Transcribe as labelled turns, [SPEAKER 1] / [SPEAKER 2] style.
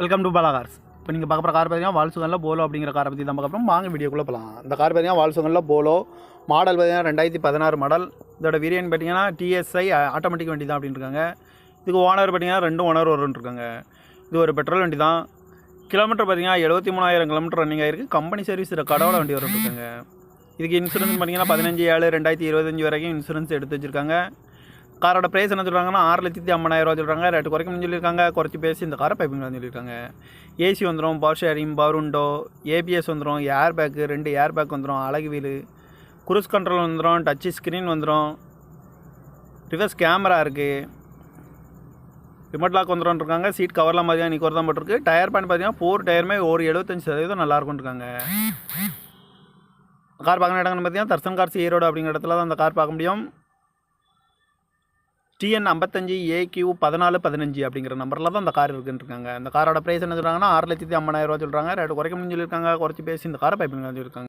[SPEAKER 1] Welcome to Bala cars. இப்போ நீங்கள் பார்க்குற கார் பார்த்தீங்கன்னா வால்சுகனில் போலோ அப்படிங்கிற காரை பற்றி தான் பார்க்குறோம். வாங்க வீடியோக்குள்ளே போகலாம். இந்த கார் பார்த்தீங்கன்னா வால்சுகனில் போலோ மாடல் பார்த்தீங்கன்னா 2016 மாடல். இதோட வேரியன்ட் பார்த்தீங்கன்னா டிஎஸ்ஐ ஆட்டோமேட்டிக் வண்டி தான் அப்படின்னு இருக்காங்க. இதுக்கு ஓனர் பார்த்தீங்கன்னா 2 ஓனர் இருக்காங்க. இது ஒரு பெட்ரோல் வண்டி தான். கிலோமீட்டர் பார்த்தீங்கன்னா 73,000 கிலோமீட்டர் ரன்னிங் ஆகிருக்கு. கம்பெனி சர்வீஸ் ரெக்கார்டோட வண்டி இருக்காங்க. இதுக்கு இன்சூரன்ஸ் பார்த்தீங்கன்னா 15/7/2025 வரைக்கும் இன்சூரன்ஸ் எடுத்து வச்சுருக்காங்க. காரோட ப்ரைஸ் என்ன சொல்கிறாங்கன்னா 6,50,000 சொல்கிறாங்க. ரேட்டு குறைக்கணும்னு சொல்லியிருக்காங்க. குறைச்சி பேசி இந்த காரை பைப்பிங்கன்னு சொல்லியிருக்காங்க. ஏசி வந்துடும், power sharing, power window, ABS வந்துடும், ஏர் பேக்கு 2 ஏர் பேக் வந்துடும், அழகு வீலு, குரூஸ் கண்ட்ரோல் வந்துடும், டச்சு ஸ்க்ரீன் வந்துடும், ரிவர்ஸ் கேமரா இருக்குது, ரிமோட் லாக் வந்துடும் இருக்காங்க. சீட் கவர்லாம் பார்த்தீங்கன்னா இன்றைக்கி ஒரு தான் போட்டிருக்கு. டயர் பேண்ட் பார்த்தீங்கன்னா 4 டயருமே ஒரு 75% நல்லாயிருக்கும்னு இருக்காங்க. கார் பார்க்குற இடங்கள்னு பார்த்தீங்கன்னா தர்சன் கார்ஸ் ஈரோடு அப்படிங்கிற இடத்துல தான் அந்த கார் பார்க்க முடியும். TN 55 AQ 1415 அப்படிங்கிற நம்பரில் தான் அந்த கார் இருக்குன்னு இருக்காங்க. இந்த காரோட ப்ரைஸ் என்ன சொல்கிறாங்கன்னா 6,50,000 சொல்கிறாங்க. ரேட்டு குறைக்கணும்னு சொல்லியிருக்காங்க. குறைச்சி பேசி இந்த காரை பைப்பிங் சொல்லியிருக்காங்க.